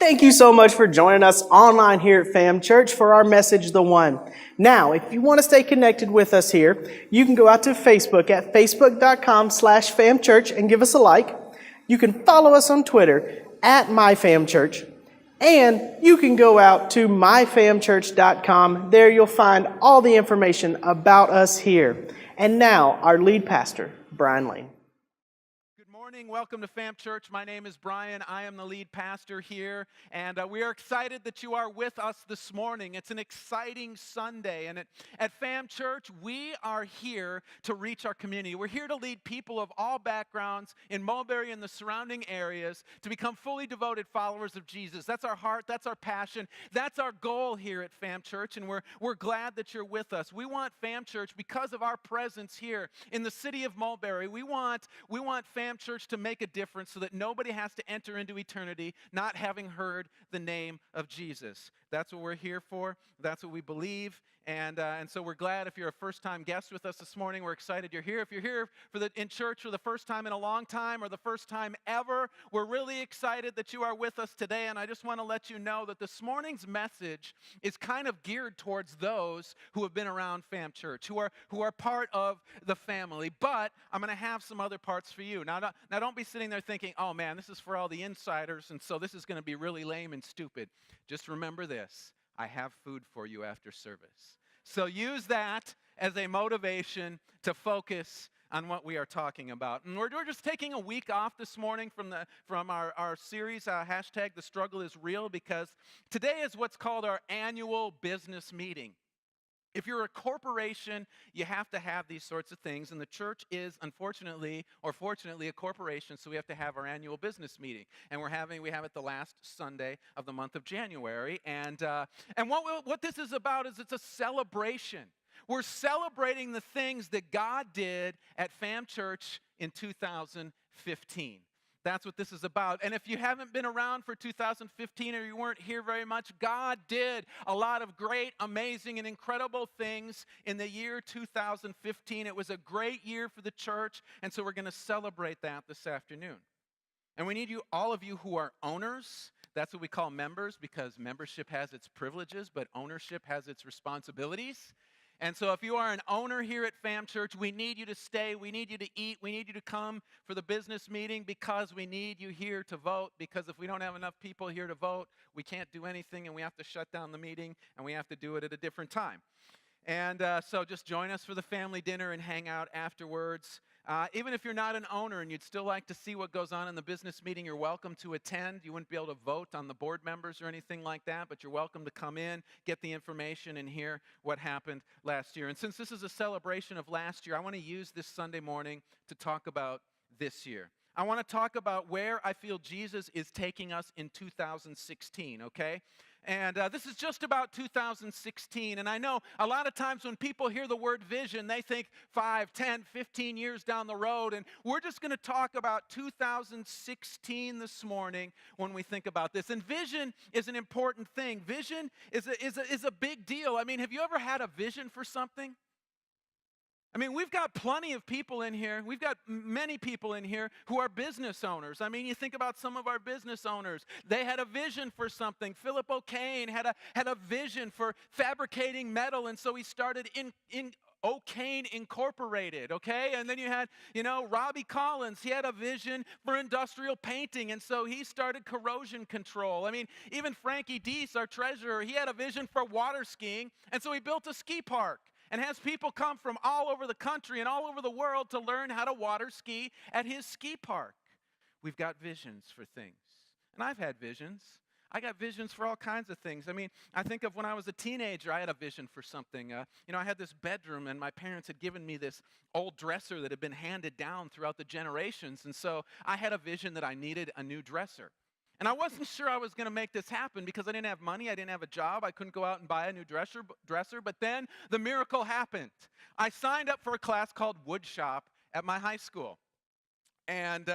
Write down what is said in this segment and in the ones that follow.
Thank you so much for joining us online here at Fam Church for our message, The One. Now, if you want to stay connected with us here, you can go out to Facebook at facebook.com/famchurch and give us a like. You can follow us on Twitter at MyFamChurch. And you can go out to myfamchurch.com. There you'll find all the information about us here. And now, our lead pastor, Brian Lane. Good morning. Welcome to Fam Church. My name is Brian. I am the lead pastor here, and we are excited that you are with us this morning. It's an exciting Sunday, and at Fam Church, we are here to reach our community. We're here to lead people of all backgrounds in Mulberry and the surrounding areas to become fully devoted followers of Jesus. That's our heart. That's our passion. That's our goal here at Fam Church, and we're glad that you're with us. We want Fam Church, because of our presence here in the city of Mulberry, we want Fam Church to make a difference so that nobody has to enter into eternity not having heard the name of Jesus. That's what we're here for. That's what we believe. And so we're glad if you're a first-time guest with us this morning. We're excited you're here. If you're here in church for the first time in a long time or the first time ever, we're really excited that you are with us today. And I just want to let you know that this morning's message is kind of geared towards those who have been around Fam Church, who are part of the family. But I'm going to have some other parts for you. Now don't be sitting there thinking, oh man, this is for all the insiders, and so this is going to be really lame and stupid. Just remember this. I have food for you after service. So use that as a motivation to focus on what we are talking about. And we're just taking a week off this morning from our series, hashtag The Struggle is Real, because today is what's called our annual business meeting. If you're a corporation, you have to have these sorts of things, and the church is, unfortunately or fortunately, a corporation, so we have to have our annual business meeting. And we have it the last Sunday of the month of January. And what this is about is it's a celebration. We're celebrating the things that God did at Fam Church in 2015. That's what this is about. And if you haven't been around for 2015 or you weren't here very much, God did a lot of great, amazing, and incredible things in the year 2015. It was a great year for the church, and so we're going to celebrate that this afternoon. And we need you, all of you who are owners. That's what we call members, because membership has its privileges, but ownership has its responsibilities. And so if you are an owner here at Fam Church, we need you to stay, we need you to eat, we need you to come for the business meeting, because we need you here to vote, because if we don't have enough people here to vote, we can't do anything, and we have to shut down the meeting, and we have to do it at a different time. And so just join us for the family dinner and hang out afterwards. Even if you're not an owner and you'd still like to see what goes on in the business meeting, you're welcome to attend. You wouldn't be able to vote on the board members or anything like that, but you're welcome to come in, get the information, and hear what happened last year. And since this is a celebration of last year, I want to use this Sunday morning to talk about this year. I want to talk about where I feel Jesus is taking us in 2016, okay? And this is just about 2016. And I know a lot of times when people hear the word vision, they think 5, 10, 15 years down the road. And we're just going to talk about 2016 this morning when we think about this. And vision is an important thing. Vision is a big deal. I mean, have you ever had a vision for something? I mean, we've got plenty of people in here. We've got many people in here who are business owners. I mean, you think about some of our business owners. They had a vision for something. Philip O'Kane had a vision for fabricating metal, and so he started in O'Kane Incorporated, okay? And then you had, Robbie Collins. He had a vision for industrial painting, and so he started corrosion control. I mean, even Frankie Deese, our treasurer, he had a vision for water skiing, and so he built a ski park and has people come from all over the country and all over the world to learn how to water ski at his ski park. We've got visions for things. And I've had visions. I got visions for all kinds of things. I mean, I think of when I was a teenager, I had a vision for something. I had this bedroom, and my parents had given me this old dresser that had been handed down throughout the generations. And so I had a vision that I needed a new dresser. And I wasn't sure I was going to make this happen because I didn't have money. I didn't have a job. I couldn't go out and buy a new dresser. But then the miracle happened. I signed up for a class called wood shop at my high school. And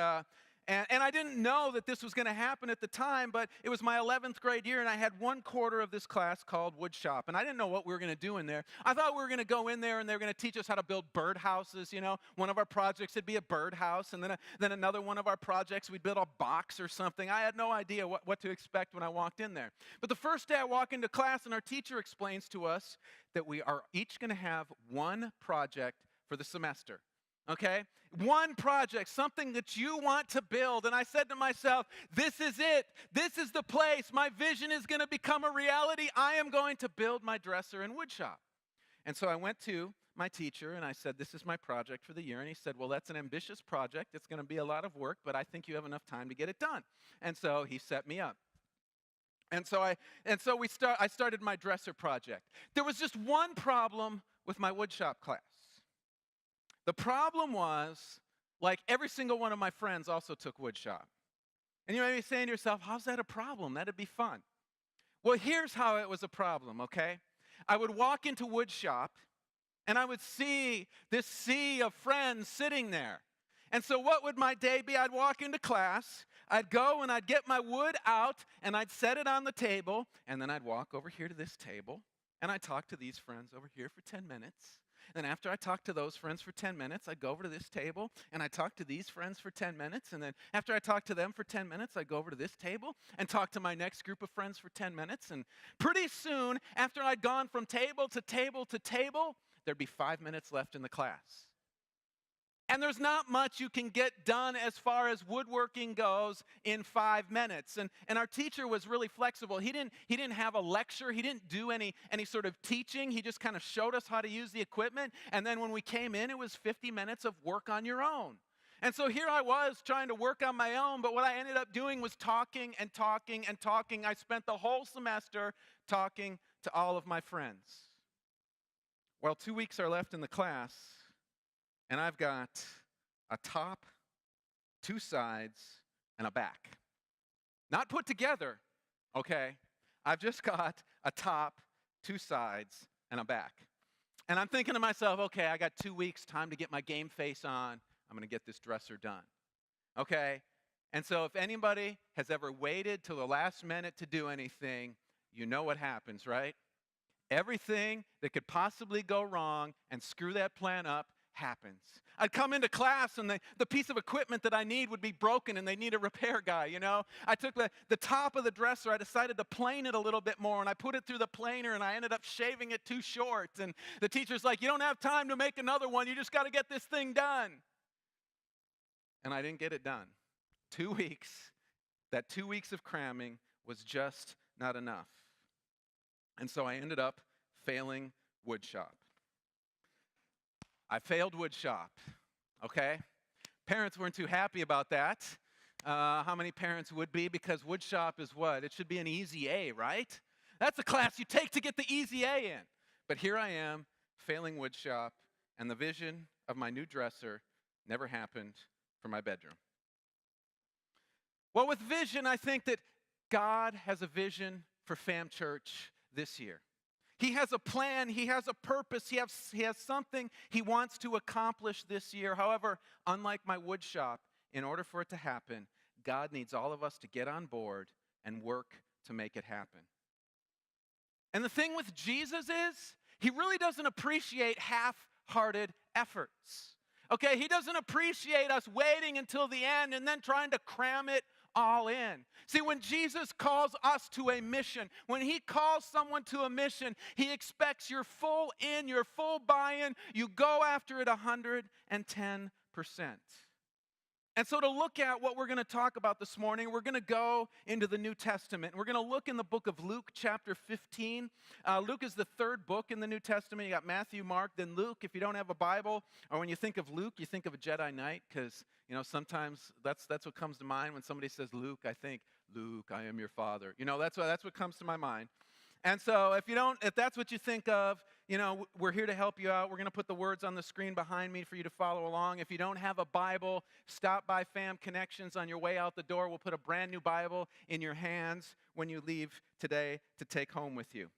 And I didn't know that this was going to happen at the time, but it was my 11th grade year, and I had one quarter of this class called wood shop. And I didn't know what we were going to do in there. I thought we were going to go in there, and they were going to teach us how to build birdhouses. You know, one of our projects would be a birdhouse, and then another one of our projects, we'd build a box or something. I had no idea what to expect when I walked in there. But the first day I walk into class, and our teacher explains to us that we are each going to have one project for the semester. Okay? One project, something that you want to build. And I said to myself, this is it. This is the place. My vision is going to become a reality. I am going to build my dresser and wood shop. And so I went to my teacher and I said, this is my project for the year. And he said, well, that's an ambitious project. It's going to be a lot of work, but I think you have enough time to get it done. And so he set me up. And so I started my dresser project. There was just one problem with my wood shop class. The problem was, like, every single one of my friends also took wood shop. And you may be saying to yourself, how's that a problem? That'd be fun. Well, here's how it was a problem, okay? I would walk into wood shop, and I would see this sea of friends sitting there. And so what would my day be? I'd walk into class, I'd go and I'd get my wood out, and I'd set it on the table, and then I'd walk over here to this table, and I'd talk to these friends over here for 10 minutes. Then after I talked to those friends for 10 minutes, I'd go over to this table, and I'd talk to these friends for 10 minutes. And then after I talked to them for 10 minutes, I'd go over to this table and talk to my next group of friends for 10 minutes. And pretty soon, after I'd gone from table to table to table, there'd be 5 minutes left in the class. And there's not much you can get done as far as woodworking goes in 5 minutes. And our teacher was really flexible. He didn't have a lecture. He didn't do any sort of teaching. He just kind of showed us how to use the equipment. And then when we came in, it was 50 minutes of work on your own. And so here I was trying to work on my own, but what I ended up doing was talking and talking and talking. I spent the whole semester talking to all of my friends. Well, 2 weeks are left in the class, and I've got a top, 2 sides, and a back. Not put together, okay? I've just got a top, 2 sides, and a back. And I'm thinking to myself, okay, I got 2 weeks, time to get my game face on. I'm going to get this dresser done, okay? And so if anybody has ever waited till the last minute to do anything, you know what happens, right? Everything that could possibly go wrong and screw that plan up happens. I'd come into class and the piece of equipment that I need would be broken and they need a repair guy, you know. I took the top of the dresser, I decided to plane it a little bit more, and I put it through the planer and I ended up shaving it too short. And the teacher's like, you don't have time to make another one, you just got to get this thing done. And I didn't get it done. 2 weeks, that 2 weeks of cramming was just not enough. And so I ended up failing woodshop. I failed woodshop, okay? Parents weren't too happy about that. How many parents would be? Because woodshop is what? It should be an easy A, right? That's a class you take to get the easy A in. But here I am, failing woodshop, and the vision of my new dresser never happened for my bedroom. Well, with vision, I think that God has a vision for Fam Church this year. He has a plan, he has a purpose, he has something he wants to accomplish this year. However, unlike my wood shop, in order for it to happen, God needs all of us to get on board and work to make it happen. And the thing with Jesus is, he really doesn't appreciate half-hearted efforts. Okay, he doesn't appreciate us waiting until the end and then trying to cram it all in. See, when Jesus calls us to a mission, when he calls someone to a mission, he expects your full in, your full buy-in. You go after it 110%. And so to look at what we're going to talk about this morning, we're going to go into the New Testament. We're going to look in the book of Luke chapter 15. Luke is the third book in the New Testament. You got Matthew, Mark, then Luke. If you don't have a Bible, or when you think of Luke, you think of a Jedi Knight, because sometimes that's what comes to mind when somebody says Luke. I think, Luke, I am your father. That's what comes to my mind. And so if that's what you think of, we're here to help you out. We're going to put the words on the screen behind me for you to follow along. If you don't have a Bible, stop by Fam Connections on your way out the door. We'll put a brand new Bible in your hands when you leave today to take home with you.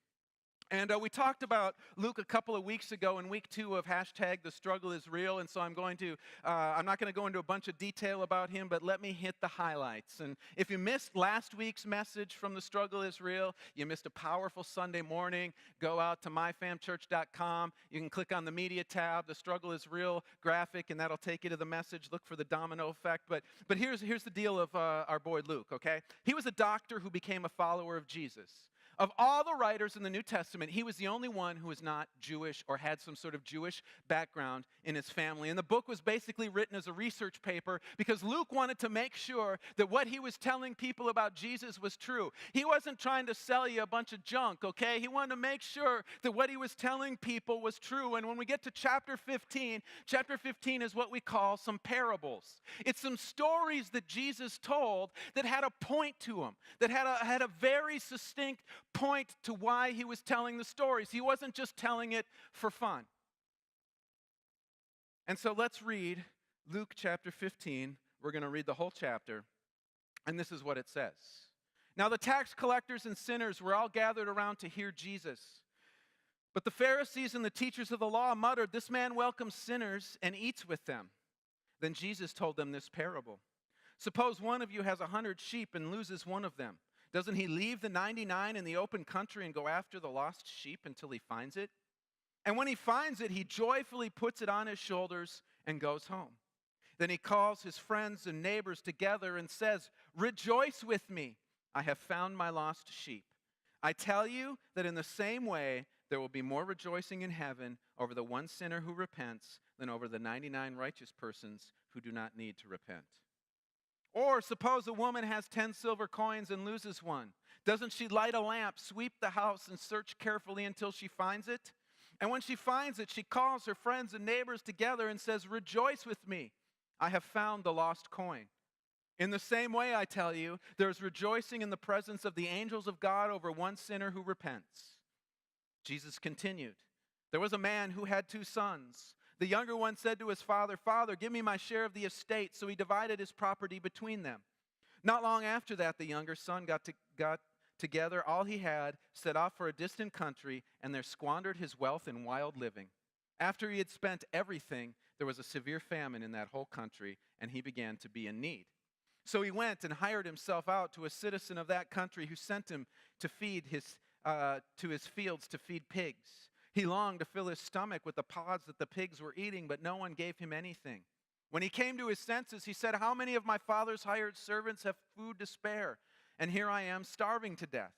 And we talked about Luke a couple of weeks ago in week 2 of hashtag The Struggle is Real. And so I'm not going to go into a bunch of detail about him, but let me hit the highlights. And if you missed last week's message from The Struggle is Real, you missed a powerful Sunday morning, go out to myfamchurch.com. You can click on the media tab, The Struggle is Real graphic, and that'll take you to the message. Look for the domino effect. But here's the deal of our boy Luke, okay? He was a doctor who became a follower of Jesus. Of all the writers in the New Testament, he was the only one who was not Jewish or had some sort of Jewish background in his family. And the book was basically written as a research paper because Luke wanted to make sure that what he was telling people about Jesus was true. He wasn't trying to sell you a bunch of junk, okay? He wanted to make sure that what he was telling people was true. And when we get to chapter 15 is what we call some parables. It's some stories that Jesus told that had a point to them, that had a very succinct point to why he was telling the stories. He wasn't just telling it for fun. And so let's read Luke chapter 15. We're going to read the whole chapter, and this is what it says. Now the tax collectors and sinners were all gathered around to hear Jesus. But the Pharisees and the teachers of the law muttered, "This man welcomes sinners and eats with them." Then Jesus told them this parable. "Suppose one of you has 100 sheep and loses one of them. Doesn't he leave the 99 in the open country and go after the lost sheep until he finds it? And when he finds it, he joyfully puts it on his shoulders and goes home. Then he calls his friends and neighbors together and says, 'Rejoice with me, I have found my lost sheep.' I tell you that in the same way, there will be more rejoicing in heaven over the one sinner who repents than over the 99 righteous persons who do not need to repent. Or suppose a woman has 10 silver coins and loses one. Doesn't she light a lamp, sweep the house, and search carefully until she finds it? And when she finds it, she calls her friends and neighbors together and says, 'Rejoice with me, I have found the lost coin.' In the same way, I tell you, there is rejoicing in the presence of the angels of God over one sinner who repents." Jesus continued, "There was a man who had 2 sons. The younger one said to his father, 'Father, give me my share of the estate.' So he divided his property between them. Not long after that, the younger son got together all he had, set off for a distant country, and there squandered his wealth in wild living. After he had spent everything, there was a severe famine in that whole country, and he began to be in need. So he went and hired himself out to a citizen of that country who sent him to his fields to feed pigs. He longed to fill his stomach with the pods that the pigs were eating, but no one gave him anything. When he came to his senses, he said, 'How many of my father's hired servants have food to spare? And here I am starving to death.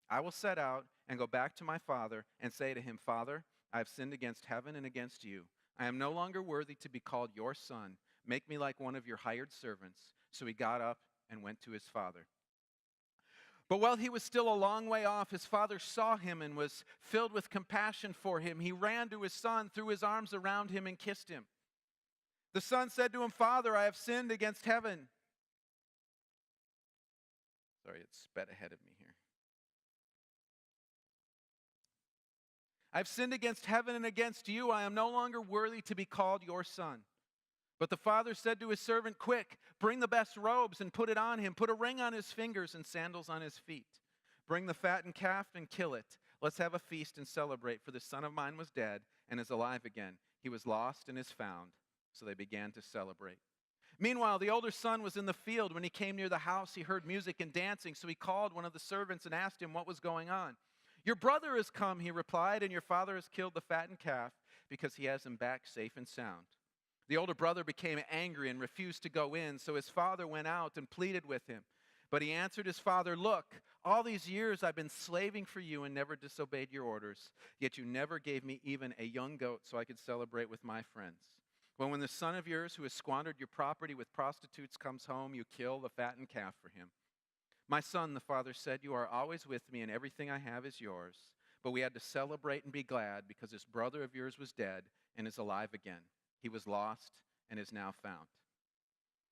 I will set out and go back to my father and say to him, Father, I have sinned against heaven and against you. I am no longer worthy to be called your son. Make me like one of your hired servants.' So he got up and went to his father. But while he was still a long way off, his father saw him and was filled with compassion for him. He ran to his son, threw his arms around him, and kissed him. The son said to him, 'Father, I have sinned against heaven.'" Sorry, it sped ahead of me here. "I've sinned against heaven and against you. I am no longer worthy to be called your son." But the father said to his servant, "Quick, bring the best robes and put it on him. Put a ring on his fingers and sandals on his feet. Bring the fattened calf and kill it. Let's have a feast and celebrate, for the son of mine was dead and is alive again. He was lost and is found." So they began to celebrate. Meanwhile, the older son was in the field. When he came near the house, he heard music and dancing. So he called one of the servants and asked him what was going on. "Your brother has come," he replied, "and your father has killed the fattened calf because he has him back safe and sound." The older brother became angry and refused to go in, so his father went out and pleaded with him. But he answered his father, "Look, all these years I've been slaving for you and never disobeyed your orders, yet you never gave me even a young goat so I could celebrate with my friends. But when the son of yours who has squandered your property with prostitutes comes home, you kill the fattened calf for him." "My son," the father said, "you are always with me and everything I have is yours. But we had to celebrate and be glad because this brother of yours was dead and is alive again. He was lost and is now found."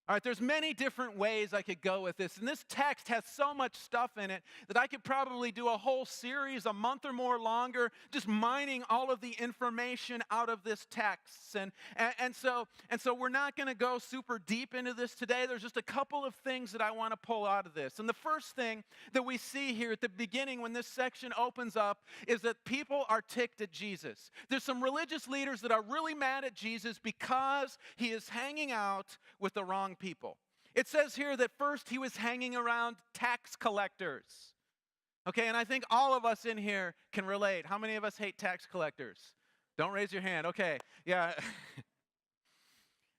All right, there's many different ways I could go with this, and this text has so much stuff in it that I could probably do a whole series, a month or more longer, just mining all of the information out of this text. And so we're not going to go super deep into this today. There's just a couple of things that I want to pull out of this. And the first thing that we see here at the beginning when this section opens up is that people are ticked at Jesus. There's some religious leaders that are really mad at Jesus because he is hanging out with the wrong people. It says here that first he was hanging around tax collectors. Okay, and I think all of us in here can relate. How many of us hate tax collectors? Don't raise your hand. Okay, yeah.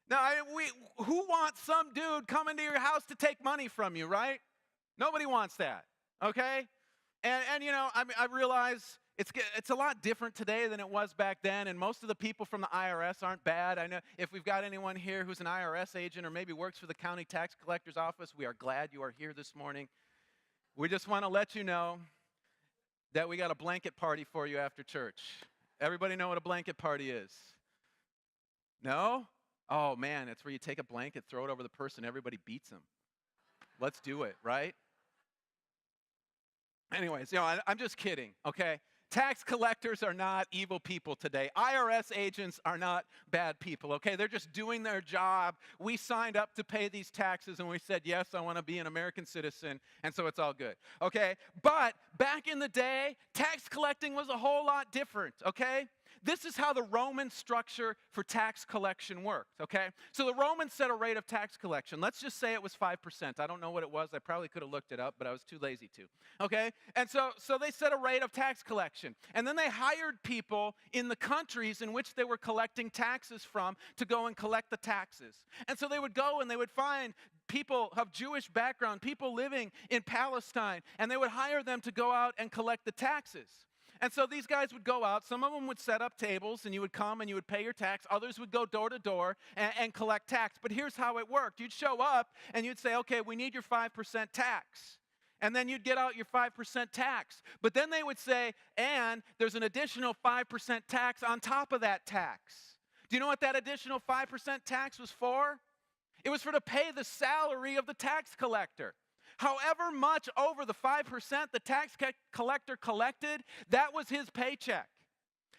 Now, who wants some dude coming to your house to take money from you, right? Nobody wants that, okay? And you know, I realize it's a lot different today than it was back then, and most of the people from the IRS aren't bad. I know if we've got anyone here who's an IRS agent or maybe works for the county tax collector's office, we are glad you are here this morning. We just want to let you know that we got a blanket party for you after church. Everybody know what a blanket party is? No? Oh man, it's where you take a blanket, throw it over the person, everybody beats them. Let's do it, right? Anyways, you know, I'm just kidding, okay? Tax collectors are not evil people today. IRS agents are not bad people, okay? They're just doing their job. We signed up to pay these taxes and we said, yes, I want to be an American citizen, and so it's all good, okay? But back in the day, tax collecting was a whole lot different, okay? This is how the Roman structure for tax collection worked, okay? So the Romans set a rate of tax collection. Let's just say it was 5%. I don't know what it was. I probably could have looked it up, but I was too lazy to, okay? And so they set a rate of tax collection. And then they hired people in the countries in which they were collecting taxes from to go and collect the taxes. And so they would go and they would find people of Jewish background, people living in Palestine, and they would hire them to go out and collect the taxes. And so these guys would go out. Some of them would set up tables, and you would come and you would pay your tax. Others would go door to door and collect tax. But here's how it worked. You'd show up, and you'd say, okay, we need your 5% tax. And then you'd get out your 5% tax. But then they would say, and there's an additional 5% tax on top of that tax. Do you know what that additional 5% tax was for? It was for to pay the salary of the tax collector. However much over the 5% the tax collector collected, that was his paycheck.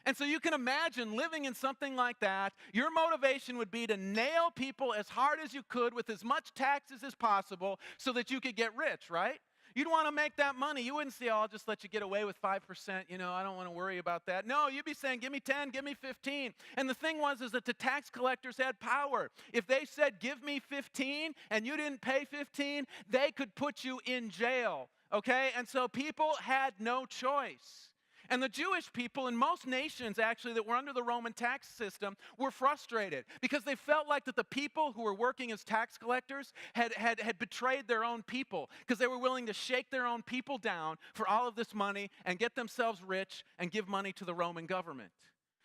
And so you can imagine living in something like that, your motivation would be to nail people as hard as you could with as much taxes as possible so that you could get rich, right? You'd want to make that money. You wouldn't say, oh, I'll just let you get away with 5%. You know, I don't want to worry about that. No, you'd be saying, give me 10, give me 15. And the thing was is that the tax collectors had power. If they said, give me 15, and you didn't pay 15, they could put you in jail, okay? And so people had no choice. And the Jewish people in most nations, actually, that were under the Roman tax system were frustrated because they felt like that the people who were working as tax collectors had betrayed their own people because they were willing to shake their own people down for all of this money and get themselves rich and give money to the Roman government.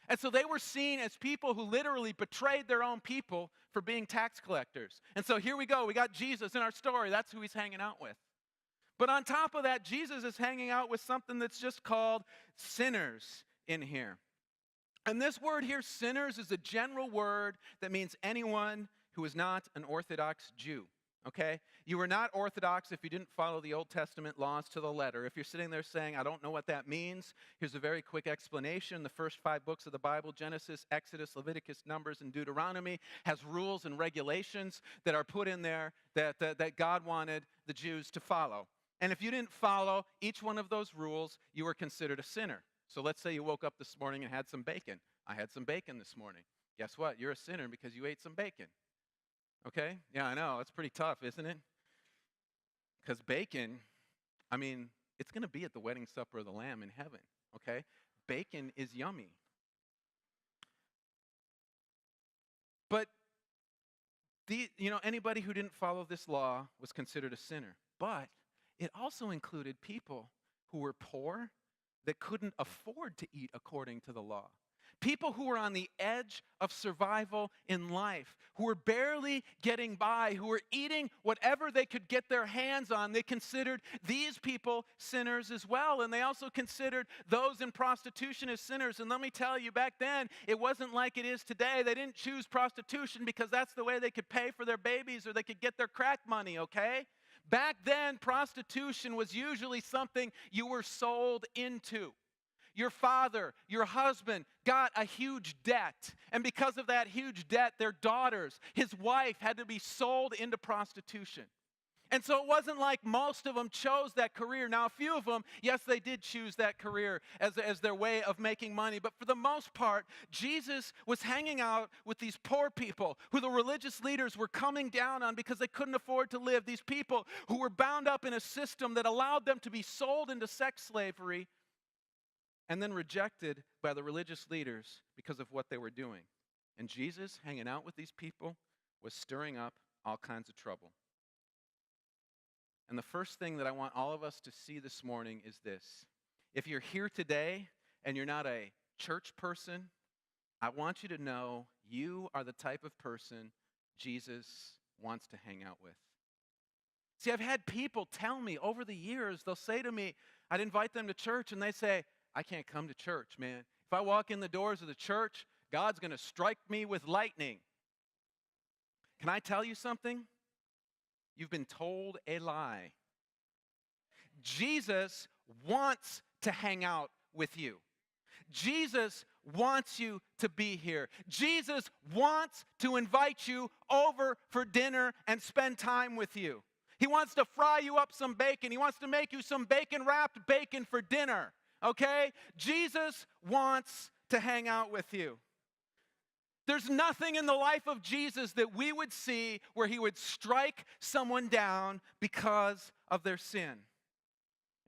And so they were seen as people who literally betrayed their own people for being tax collectors. And so here we go. We got Jesus in our story. That's who he's hanging out with. But on top of that, Jesus is hanging out with something that's just called sinners in here. And this word here, sinners, is a general word that means anyone who is not an Orthodox Jew, okay? You were not Orthodox if you didn't follow the Old Testament laws to the letter. If you're sitting there saying, I don't know what that means, here's a very quick explanation. The first 5 books of the Bible, Genesis, Exodus, Leviticus, Numbers, and Deuteronomy, has rules and regulations that are put in there that God wanted the Jews to follow. And if you didn't follow each one of those rules, you were considered a sinner. So let's say you woke up this morning and had some bacon. I had some bacon this morning. Guess what? You're a sinner because you ate some bacon. Okay? Yeah, I know. It's pretty tough, isn't it? Because bacon, I mean, it's going to be at the wedding supper of the Lamb in heaven. Okay? Bacon is yummy. But anybody who didn't follow this law was considered a sinner. But it also included people who were poor that couldn't afford to eat according to the law. People who were on the edge of survival in life, who were barely getting by, who were eating whatever they could get their hands on. They considered these people sinners as well. And they also considered those in prostitution as sinners. And let me tell you, back then, it wasn't like it is today. They didn't choose prostitution because that's the way they could pay for their babies or they could get their crack money, okay? Back then, prostitution was usually something you were sold into. Your father, your husband got a huge debt. And because of that huge debt, their daughters, his wife, had to be sold into prostitution. And so it wasn't like most of them chose that career. Now, a few of them, yes, they did choose that career as their way of making money. But for the most part, Jesus was hanging out with these poor people who the religious leaders were coming down on because they couldn't afford to live. These people who were bound up in a system that allowed them to be sold into sex slavery and then rejected by the religious leaders because of what they were doing. And Jesus, hanging out with these people, was stirring up all kinds of trouble. And the first thing that I want all of us to see this morning is this. If you're here today and you're not a church person, I want you to know you are the type of person Jesus wants to hang out with. See, I've had people tell me over the years, they'll say to me, I'd invite them to church, and they say, I can't come to church, man. If I walk in the doors of the church, God's going to strike me with lightning. Can I tell you something? You've been told a lie. Jesus wants to hang out with you. Jesus wants you to be here. Jesus wants to invite you over for dinner and spend time with you. He wants to fry you up some bacon. He wants to make you some bacon-wrapped bacon for dinner. Okay? Jesus wants to hang out with you. There's nothing in the life of Jesus that we would see where he would strike someone down because of their sin.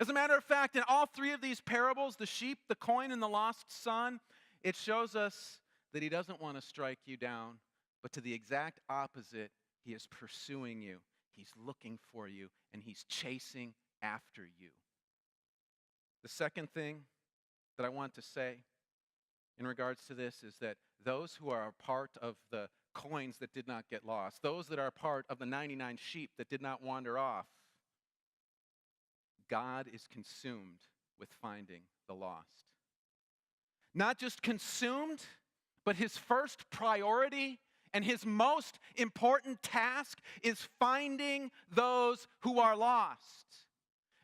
As a matter of fact, in all three of these parables, the sheep, the coin, and the lost son, it shows us that he doesn't want to strike you down, but to the exact opposite, he is pursuing you. He's looking for you, and he's chasing after you. The second thing that I want to say in regards to this is that those who are a part of the coins that did not get lost, those that are a part of the 99 sheep that did not wander off, God is consumed with finding the lost. Not just consumed, but his first priority and his most important task is finding those who are lost.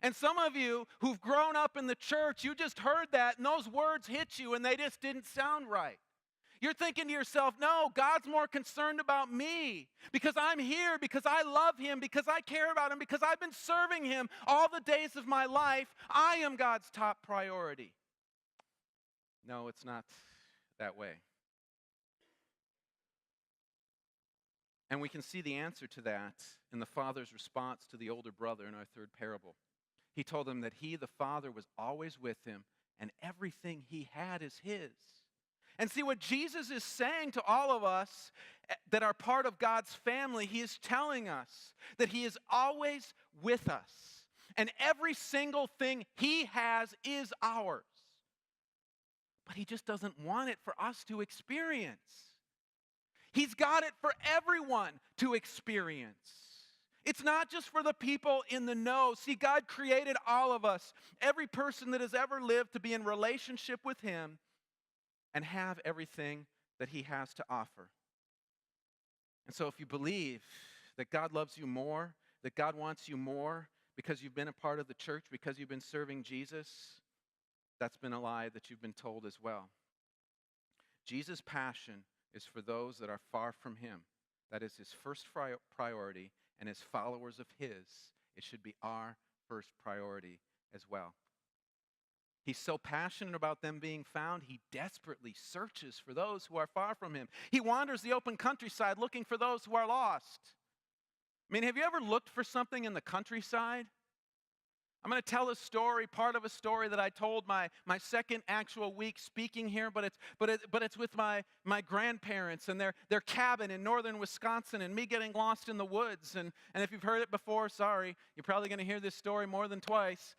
And some of you who've grown up in the church, you just heard that and those words hit you and they just didn't sound right. You're thinking to yourself, no, God's more concerned about me because I'm here, because I love him, because I care about him, because I've been serving him all the days of my life. I am God's top priority. No, it's not that way. And we can see the answer to that in the father's response to the older brother in our third parable. He told him that he, the father, was always with him and everything he had is his. And see, what Jesus is saying to all of us that are part of God's family, he is telling us that he is always with us. And every single thing he has is ours. But he just doesn't want it for us to experience. He's got it for everyone to experience. It's not just for the people in the know. See, God created all of us, every person that has ever lived, to be in relationship with him and have everything that he has to offer. And so if you believe that God loves you more, that God wants you more because you've been a part of the church, because you've been serving Jesus, that's been a lie that you've been told as well. Jesus' passion is for those that are far from him. That is his first priority, and as followers of his, it should be our first priority as well. He's so passionate about them being found, he desperately searches for those who are far from him. He wanders the open countryside looking for those who are lost. I mean, have you ever looked for something in the countryside? I'm going to tell a story, part of a story that I told my second actual week speaking here, but it's with my grandparents and their cabin in northern Wisconsin and me getting lost in the woods. And if you've heard it before, sorry, you're probably going to hear this story more than twice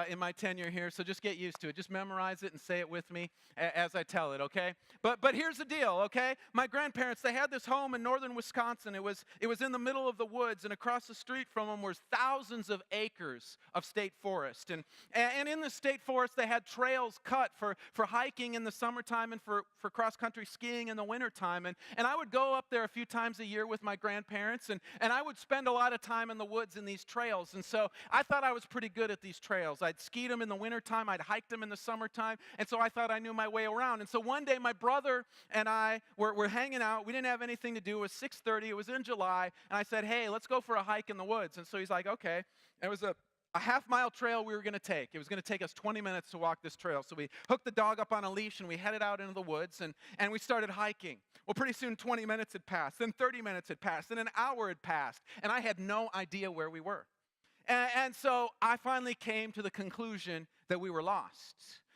in my tenure here, so just get used to it. Just memorize it and say it with me as I tell it, okay? But here's the deal, okay? My grandparents, they had this home in northern Wisconsin. It was in the middle of the woods, and across the street from them was thousands of acres of state forest. And in the state forest, they had trails cut for hiking in the summertime and for cross-country skiing in the wintertime. And I would go up there a few times a year with my grandparents, and I would spend a lot of time in the woods in these trails. And so I thought I was pretty good at these trails. I'd skied them in the wintertime, I'd hiked them in the summertime, and so I thought I knew my way around. And so one day, my brother and I were hanging out. We didn't have anything to do. It was 6:30. It was in July, and I said, hey, let's go for a hike in the woods. And so he's like, okay. It was a half-mile trail we were going to take. It was going to take us 20 minutes to walk this trail. So we hooked the dog up on a leash, and we headed out into the woods, and we started hiking. Well, pretty soon 20 minutes had passed, then 30 minutes had passed, then an hour had passed, and I had no idea where we were. And so I finally came to the conclusion that we were lost.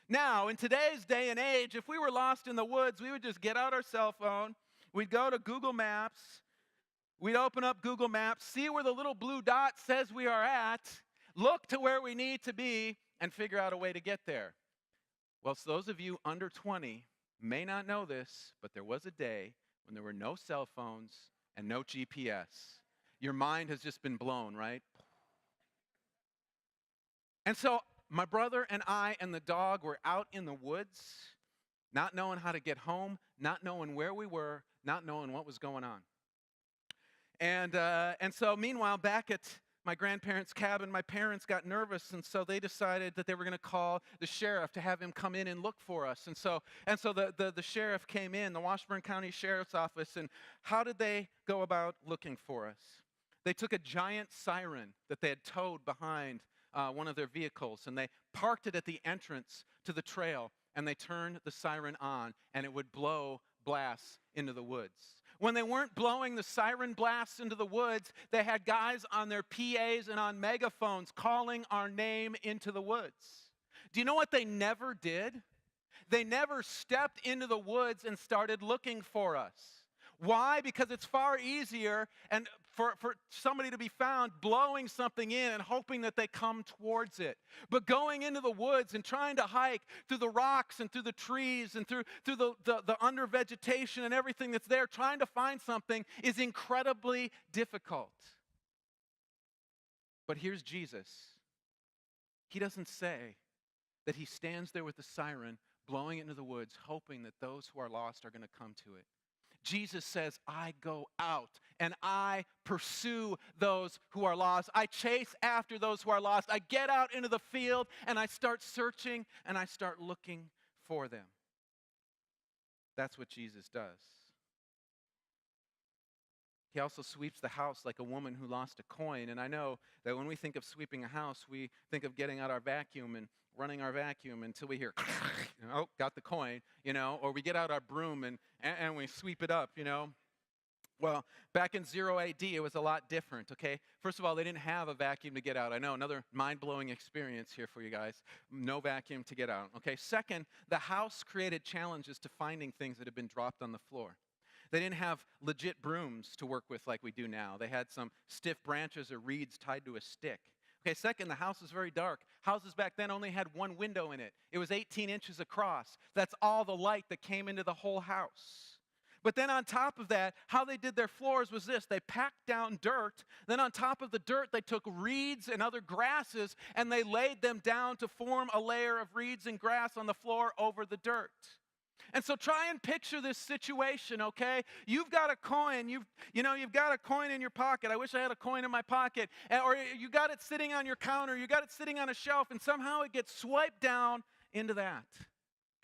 Now, in today's day and age, if we were lost in the woods, we would just get out our cell phone, we'd go to Google Maps, we'd open up Google Maps, see where the little blue dot says we are at, look to where we need to be, and figure out a way to get there. Well, so those of you under 20 may not know this, but there was a day when there were no cell phones and no GPS. Your mind has just been blown, right? And so my brother and I and the dog were out in the woods, not knowing how to get home, not knowing where we were, not knowing what was going on. And so meanwhile, back at my grandparents' cabin, my parents got nervous, and so they decided that they were going to call the sheriff to have him come in and look for us. And so the sheriff came in, the Washburn County Sheriff's Office, and how did they go about looking for us? They took a giant siren that they had towed behind one of their vehicles, and they parked it at the entrance to the trail, and they turned the siren on, and it would blow blasts into the woods. When they weren't blowing the siren blasts into the woods, they had guys on their PAs and on megaphones calling our name into the woods. Do you know what they never did? They never stepped into the woods and started looking for us. Why? Because it's far easier and for somebody to be found blowing something in and hoping that they come towards it. But going into the woods and trying to hike through the rocks and through the trees and through the under vegetation and everything that's there, trying to find something is incredibly difficult. But here's Jesus. He doesn't say that he stands there with the siren blowing it into the woods, hoping that those who are lost are going to come to it. Jesus says, I go out and I pursue those who are lost. I chase after those who are lost. I get out into the field and I start searching and I start looking for them. That's what Jesus does. He also sweeps the house like a woman who lost a coin. And I know that when we think of sweeping a house, we think of getting out our vacuum and running our vacuum until we hear, oh, got the coin, or we get out our broom and we sweep it up, Well, back in 0 AD, it was a lot different, okay? First of all, they didn't have a vacuum to get out. I know, another mind-blowing experience here for you guys. No vacuum to get out, okay? Second, the house created challenges to finding things that had been dropped on the floor. They didn't have legit brooms to work with like we do now. They had some stiff branches or reeds tied to a stick. Okay, second, the house was very dark. Houses back then only had one window in it. It was 18 inches across. That's all the light that came into the whole house. But then on top of that, how they did their floors was this. They packed down dirt. Then on top of the dirt, they took reeds and other grasses, and they laid them down to form a layer of reeds and grass on the floor over the dirt. And so try and picture this situation, okay? You've got a coin. You've got a coin in your pocket. I wish I had a coin in my pocket. Or you got it sitting on your counter. You got it sitting on a shelf, and somehow it gets swiped down into that.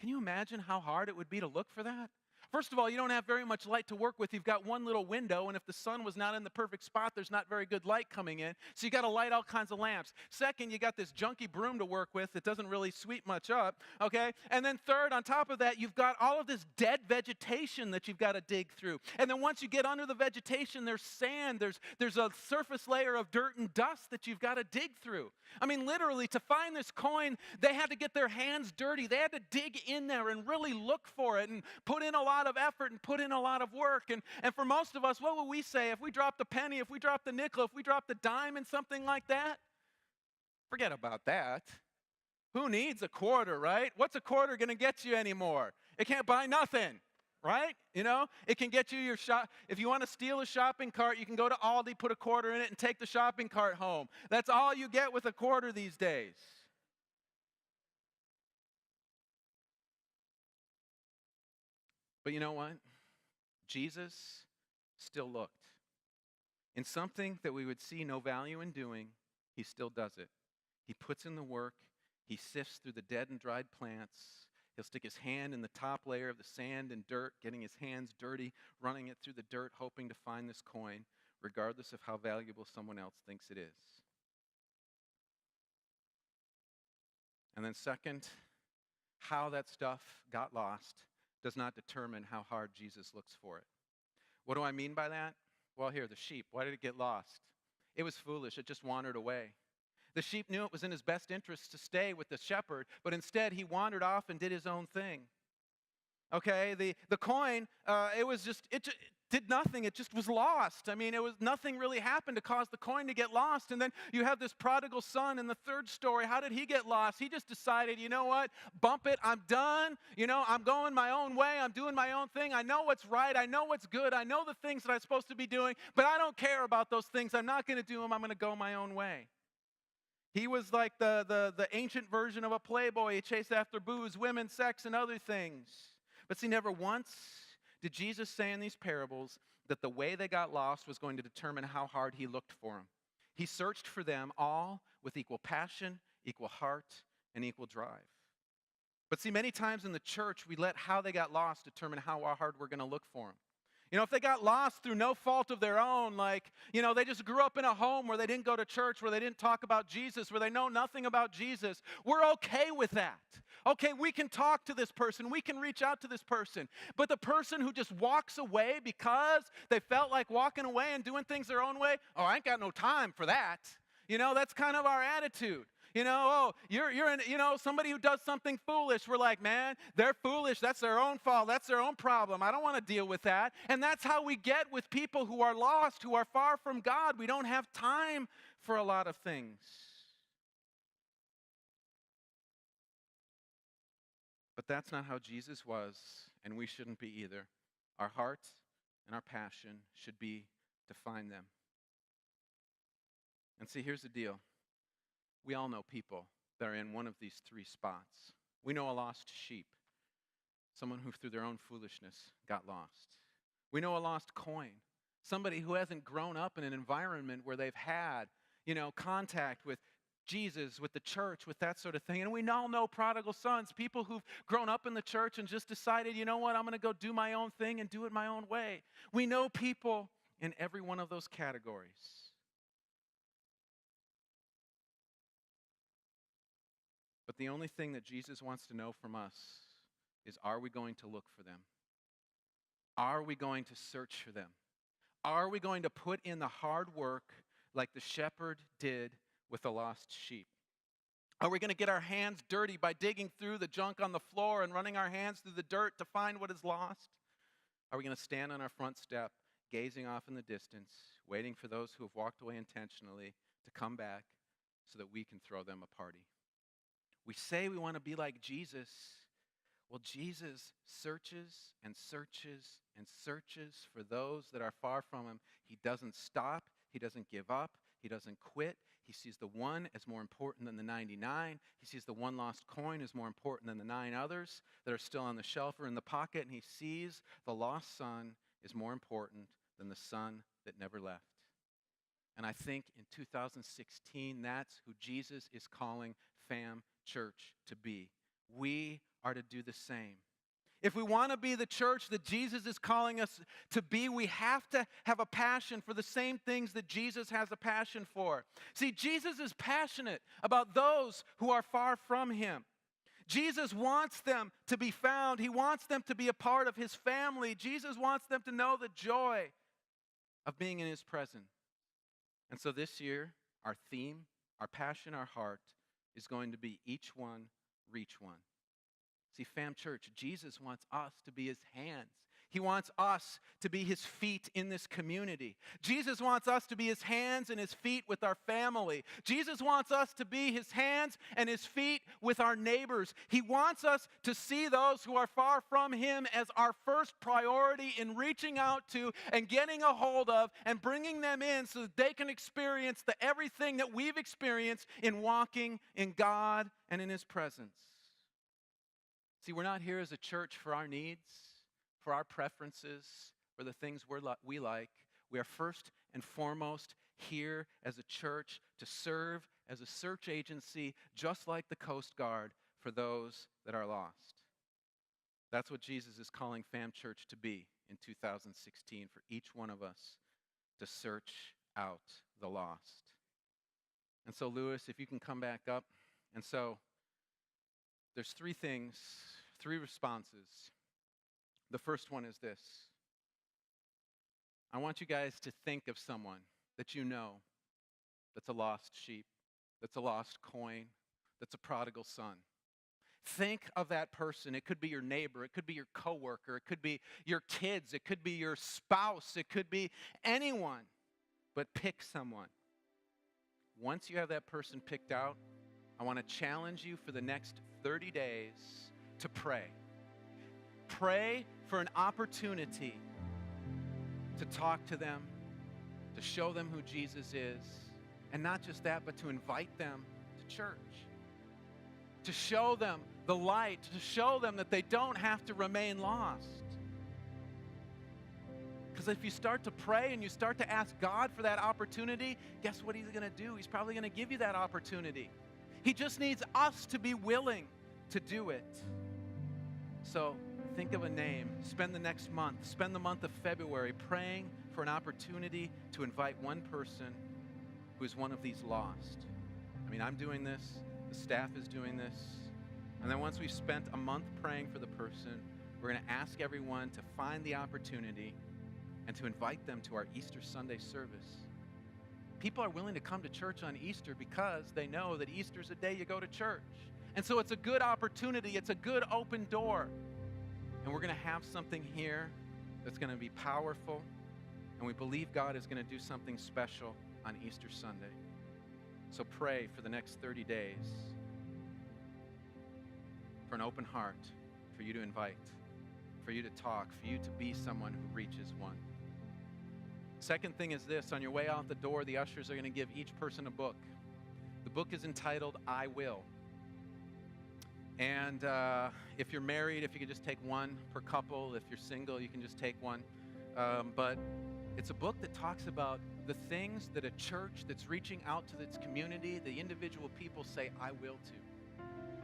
Can you imagine how hard it would be to look for that? First of all, you don't have very much light to work with. You've got one little window, and if the sun was not in the perfect spot, there's not very good light coming in. So you got to light all kinds of lamps. Second, you got this junky broom to work with that doesn't really sweep much up, okay? And then third, on top of that, you've got all of this dead vegetation that you've got to dig through. And then once you get under the vegetation, there's sand, there's a surface layer of dirt and dust that you've got to dig through. I mean, literally, to find this coin, they had to get their hands dirty. They had to dig in there and really look for it and put in a lot of effort and put in a lot of work. And for most of us, what would we say if we dropped a penny, if we dropped a nickel, if we dropped a dime in something like that? Forget about that. Who needs a quarter, right? What's a quarter going to get you anymore? It can't buy nothing, right? You know, it can get you your shop. If you want to steal a shopping cart, you can go to Aldi, put a quarter in it, and take the shopping cart home. That's all you get with a quarter these days. But you know what? Jesus still looked. In something that we would see no value in doing, he still does it. He puts in the work. He sifts through the dead and dried plants. He'll stick his hand in the top layer of the sand and dirt, getting his hands dirty, running it through the dirt, hoping to find this coin, regardless of how valuable someone else thinks it is. And then second, how that stuff got lost does not determine how hard Jesus looks for it. What do I mean by that? Well, here, the sheep. Why did it get lost? It was foolish. It just wandered away. The sheep knew it was in his best interest to stay with the shepherd, but instead he wandered off and did his own thing. Okay, the coin, it did nothing. It just was lost. I mean, nothing really happened to cause the coin to get lost. And then you have this prodigal son in the third story. How did he get lost? He just decided, you know what? Bump it. I'm done. You know, I'm going my own way. I'm doing my own thing. I know what's right. I know what's good. I know the things that I'm supposed to be doing, but I don't care about those things. I'm not going to do them. I'm going to go my own way. He was like the ancient version of a playboy. He chased after booze, women, sex, and other things. But see, never once did Jesus say in these parables that the way they got lost was going to determine how hard he looked for them. He searched for them all with equal passion, equal heart, and equal drive. But see, many times in the church, we let how they got lost determine how hard we're going to look for them. You know, if they got lost through no fault of their own, like, you know, they just grew up in a home where they didn't go to church, where they didn't talk about Jesus, where they know nothing about Jesus, we're okay with that. Okay, we can talk to this person. We can reach out to this person. But the person who just walks away because they felt like walking away and doing things their own way, oh, I ain't got no time for that. You know, that's kind of our attitude. You know, somebody who does something foolish, we're like, man, they're foolish. That's their own fault. That's their own problem. I don't want to deal with that. And that's how we get with people who are lost, who are far from God. We don't have time for a lot of things. But that's not how Jesus was, and we shouldn't be either. Our heart and our passion should be to find them. And see, here's the deal. We all know people that are in one of these three spots. We know a lost sheep, someone who through their own foolishness got lost. We know a lost coin, somebody who hasn't grown up in an environment where they've had, you know, contact with Jesus, with the church, with that sort of thing. And we all know prodigal sons, people who've grown up in the church and just decided, you know what, I'm going to go do my own thing and do it my own way. We know people in every one of those categories. But the only thing that Jesus wants to know from us is, are we going to look for them? Are we going to search for them? Are we going to put in the hard work like the shepherd did with the lost sheep? Are we going to get our hands dirty by digging through the junk on the floor and running our hands through the dirt to find what is lost? Are we going to stand on our front step, gazing off in the distance, waiting for those who have walked away intentionally to come back so that we can throw them a party? We say we want to be like Jesus. Well, Jesus searches and searches and searches for those that are far from him. He doesn't stop. He doesn't give up. He doesn't quit. He sees the one as more important than the 99. He sees the one lost coin as more important than the 9 others that are still on the shelf or in the pocket. And he sees the lost son is more important than the son that never left. And I think in 2016, that's who Jesus is calling Fam Church to be. We are to do the same. If we want to be the church that Jesus is calling us to be, we have to have a passion for the same things that Jesus has a passion for. See, Jesus is passionate about those who are far from him. Jesus wants them to be found. He wants them to be a part of his family. Jesus wants them to know the joy of being in his presence. And so this year, our theme, our passion, our heart is going to be each one, reach one. See, Fam Church, Jesus wants us to be his hands. He wants us to be his feet in this community. Jesus wants us to be his hands and his feet with our family. Jesus wants us to be his hands and his feet with our neighbors. He wants us to see those who are far from him as our first priority in reaching out to and getting a hold of and bringing them in so that they can experience everything that we've experienced in walking in God and in his presence. See, we're not here as a church for our needs, for our preferences, for the things we like. We are first and foremost here as a church to serve as a search agency, just like the Coast Guard, for those that are lost. That's what Jesus is calling Fam Church to be in 2016, for each one of us to search out the lost. And so, Lewis, if you can come back up. And so, there's three things, three responses. The first one is this. I want you guys to think of someone that you know that's a lost sheep, that's a lost coin, that's a prodigal son. Think of that person. It could be your neighbor, it could be your coworker, it could be your kids, it could be your spouse, it could be anyone, but pick someone. Once you have that person picked out, I want to challenge you for the next 30 days to pray. Pray for an opportunity to talk to them, to show them who Jesus is, and not just that, but to invite them to church, to show them the light, to show them that they don't have to remain lost. Because if you start to pray and you start to ask God for that opportunity, guess what he's going to do? He's probably going to give you that opportunity. He just needs us to be willing to do it. So think of a name. Spend the next month, spend the month of February praying for an opportunity to invite one person who is one of these lost. I mean, I'm doing this. The staff is doing this. And then once we've spent a month praying for the person, we're going to ask everyone to find the opportunity and to invite them to our Easter Sunday service. People are willing to come to church on Easter because they know that Easter's a day you go to church. And so it's a good opportunity. It's a good open door. And we're going to have something here that's going to be powerful. And we believe God is going to do something special on Easter Sunday. So pray for the next 30 days for an open heart, for you to invite, for you to talk, for you to be someone who reaches one. Second thing is this. On your way out the door, the ushers are going to give each person a book. The book is entitled, I Will. And if you're married, if you could just take one per couple. If you're single, you can just take one. But it's a book that talks about the things that a church that's reaching out to its community, the individual people say, I will to.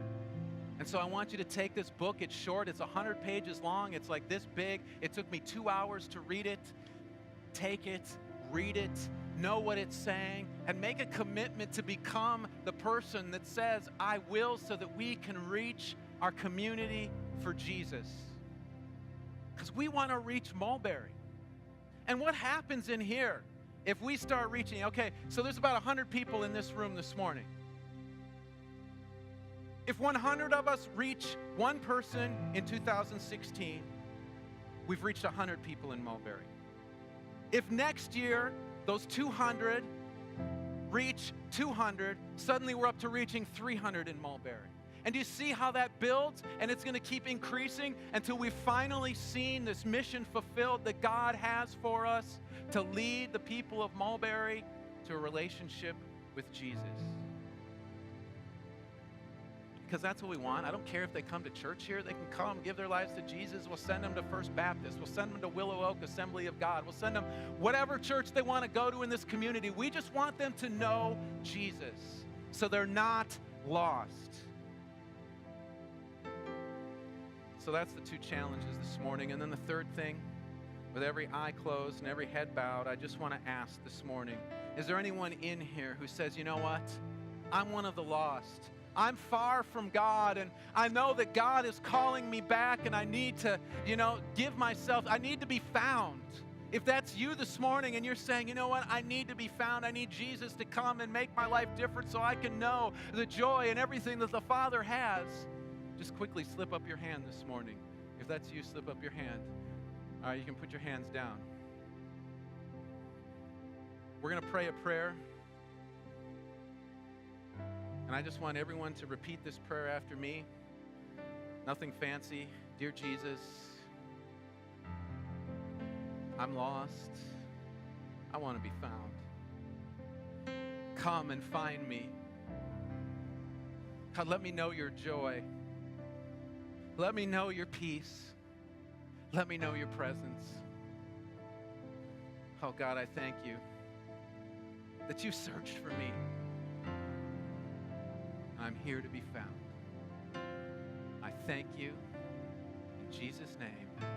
And so I want you to take this book. It's short. It's 100 pages long. It's like this big. It took me 2 hours to read it. Take it, read it, know what it's saying, and make a commitment to become the person that says, I will, so that we can reach our community for Jesus. Because we want to reach Mulberry. And what happens in here if we start reaching? Okay, so there's about 100 people in this room this morning. If 100 of us reach one person in 2016, we've reached 100 people in Mulberry. If next year, those 200 reach 200, suddenly we're up to reaching 300 in Mulberry. And you see how that builds? And it's going to keep increasing until we've finally seen this mission fulfilled that God has for us to lead the people of Mulberry to a relationship with Jesus. Because that's what we want. I don't care if they come to church here. They can come, give their lives to Jesus. We'll send them to First Baptist. We'll send them to Willow Oak Assembly of God. We'll send them whatever church they want to go to in this community. We just want them to know Jesus so they're not lost. So that's the two challenges this morning. And then the third thing, with every eye closed and every head bowed, I just want to ask this morning, is there anyone in here who says, you know what? I'm one of the lost. I'm far from God, and I know that God is calling me back, and I need to, give myself, I need to be found. If that's you this morning and you're saying, you know what, I need to be found, I need Jesus to come and make my life different so I can know the joy and everything that the Father has, just quickly slip up your hand this morning. If that's you, slip up your hand. All right, you can put your hands down. We're going to pray a prayer. And I just want everyone to repeat this prayer after me. Nothing fancy. Dear Jesus, I'm lost. I want to be found. Come and find me. God, let me know your joy. Let me know your peace. Let me know your presence. Oh God, I thank you that you searched for me. I'm here to be found. I thank you. In Jesus' name.